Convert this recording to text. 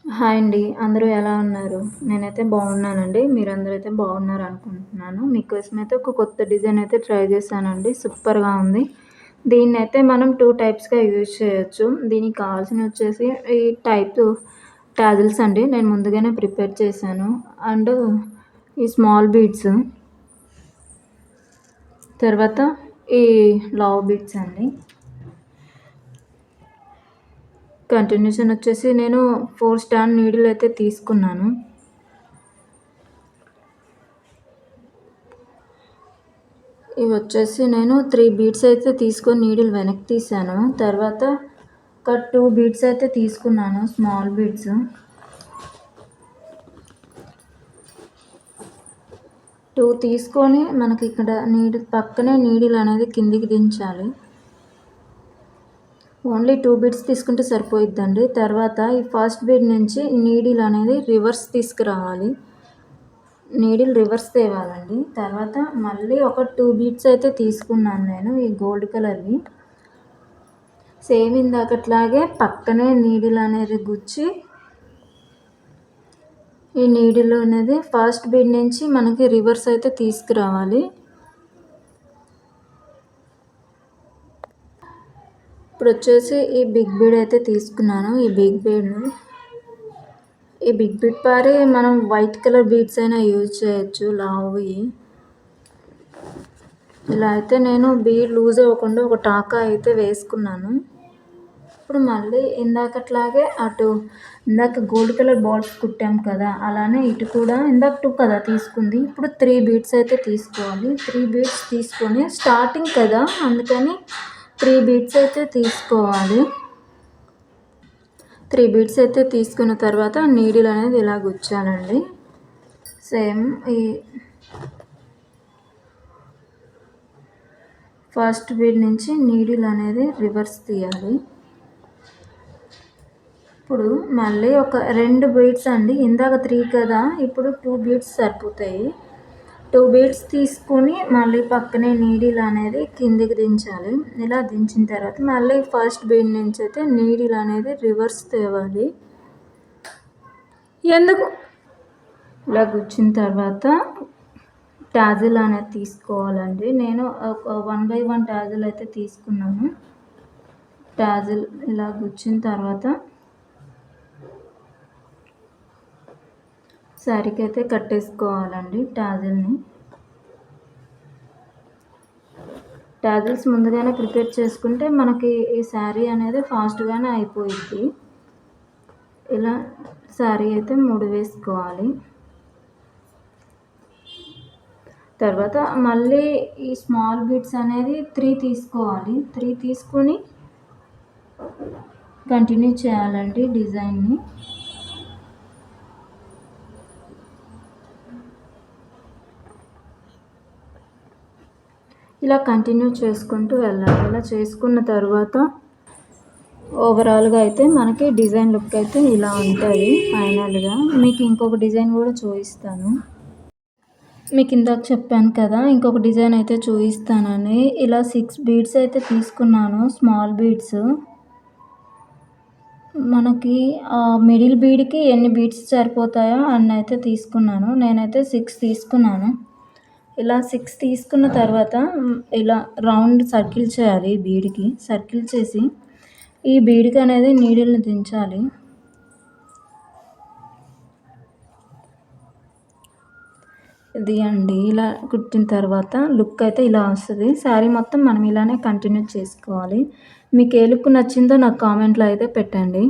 Hi అండి. అందరూ ఎలా ఉన్నారు? నేనైతే బాగున్నానండి. మీరందరూ అయితే బాగున్నారు అనుకుంటున్నాను. మీకోసమైతే ఒక కొత్త డిజైన్ అయితే ట్రై చేశానండి. సూపర్‌గా ఉంది. దీన్నైతే మనం 2 టైప్స్‌గా యూజ్ చేయొచ్చు. దీనికి కావాల్సినవి వచ్చేసి ఈ టైప్ టాజిల్స్ అండి. నేను ముందుగానే ప్రిపేర్ చేశాను. అండ్ ఈ స్మాల్ బీడ్స్, తర్వాత ఈ లావ్ బీడ్స్ అండి. కంటిన్యూషన్ వచ్చేసి నేను 4 స్టాండ్ నీడిల్ అయితే తీసుకున్నాను. ఇవి వచ్చేసి నేను 3 బీడ్స్ అయితే తీసుకొని నీడిల్ వెనక్కి తీసాను. తర్వాత ఒక 2 బీడ్స్ అయితే తీసుకున్నాను, స్మాల్ బీడ్స్. తీసుకొని మనకి ఇక్కడ పక్కనే నీడిల్ అనేది కిందికి దించాలి. ఓన్లీ 2 బీడ్స్ తీసుకుంటే సరిపోయిద్దండి. తర్వాత ఈ ఫస్ట్ బీడ్ నుంచి నీడిల్ అనేది రివర్స్ తీసుకురావాలి. నీడిల్ రివర్స్ తేవాలండి. తర్వాత మళ్ళీ ఒక 2 బీడ్స్ అయితే తీసుకున్నాను నేను, ఈ గోల్డ్ కలర్వి. సేమ్ ఇందాకట్లాగే పక్కనే నీడిల్ అనేది గుచ్చి, ఈ నీడిల్ అనేది ఫస్ట్ బీడ్ నుంచి మనకి రివర్స్ అయితే తీసుకురావాలి. ఇప్పుడు వచ్చేసి ఈ బిగ్ బీడ్ అయితే తీసుకున్నాను. ఈ బిగ్ బీడ్ పారి మనం వైట్ కలర్ బీడ్స్ అయినా యూజ్ చేయొచ్చు, లావువి. ఇలా అయితే నేను బీడ్ లూజ్ అవ్వకుండా ఒక టాకా అయితే వేసుకున్నాను. ఇప్పుడు మళ్ళీ ఇందాకట్లాగే ఇందాక గోల్డ్ కలర్ బాల్స్ కుట్టాం కదా, అలానే ఇటు కూడా ఇందాక 2 కదా తీసుకుంది. ఇప్పుడు 3 బీడ్స్ అయితే తీసుకోవాలి. 3 బీడ్స్ తీసుకొని స్టార్టింగ్ కదా, అందుకని 3 బీడ్స్ అయితే తీసుకోవాలి. 3 బీడ్స్ అయితే తీసుకున్న తర్వాత నీడిల్ అనేది ఇలా గుచ్చాలండి. సేమ్ ఈ ఫస్ట్ బీడ్ నుంచి నీడిల్ అనేది రివర్స్ తీయాలి. ఇప్పుడు మళ్ళీ ఒక 2 బీడ్స్ అండి. ఇందాక 3 కదా, ఇప్పుడు 2 బీడ్స్ సరిపోతాయి. 2 బీడ్స్ తీసుకొని మళ్ళీ పక్కనే నీడిల్ అనేది కిందికి దించాలి. ఇలా దించిన తర్వాత మళ్ళీ ఫస్ట్ బీడ్ నుంచి అయితే నీడిల్ అనేది రివర్స్ తేవాలి. ఇలా గుచ్చిన తర్వాత టాజిల్ అనేది తీసుకోవాలండి. నేను ఒక 1 by 1 టాజిల్ అయితే తీసుకున్నాను. టాజిల్ ఇలా గుచ్చిన తర్వాత శారీకి అయితే కట్టేసుకోవాలండి టాజిల్ని. టాజిల్స్ ముందుగానే ప్రిపేర్ చేసుకుంటే మనకి ఈ శారీ అనేది ఫాస్ట్గానే అయిపోయిద్ది. ఇలా శారీ అయితే 3 వేసుకోవాలి. తర్వాత మళ్ళీ ఈ స్మాల్ బీడ్స్ అనేది 3 తీసుకోవాలి. 3 తీసుకొని కంటిన్యూ చేయాలండి డిజైన్ని. ఇలా కంటిన్యూ చేసుకుంటూ వెళ్ళాలి. ఇలా చేసుకున్న తర్వాత ఓవరాల్గా అయితే మనకి డిజైన్ లుక్ అయితే ఇలా ఉంటుంది ఫైనల్గా. మీకు ఇంకొక డిజైన్ కూడా చూపిస్తాను. మీకు ఇందాక చెప్పాను కదా ఇంకొక డిజైన్ అయితే చూపిస్తానని. ఇలా 6 బీడ్స్ అయితే తీసుకున్నాను, స్మాల్ బీడ్స్. మనకి మిడిల్ బీడ్కి ఎన్ని బీడ్స్ సరిపోతాయో అన్ని అయితే తీసుకున్నాను. నేనైతే 6 తీసుకున్నాను. ఇలా 6 తీసుకున్న తర్వాత ఇలా రౌండ్ సర్కిల్ చేయాలి. బీడ్కి సర్కిల్ చేసి ఈ బీడ్కి అనేది నీడిల్ని దించాలి. ఇది అండి, ఇలా కుట్టిన తర్వాత లుక్ అయితే ఇలా వస్తుంది. శారీ మొత్తం మనం ఇలానే కంటిన్యూ చేసుకోవాలి. మీకు ఏ లుక్ నచ్చిందో నాకు కామెంట్లో అయితే పెట్టండి.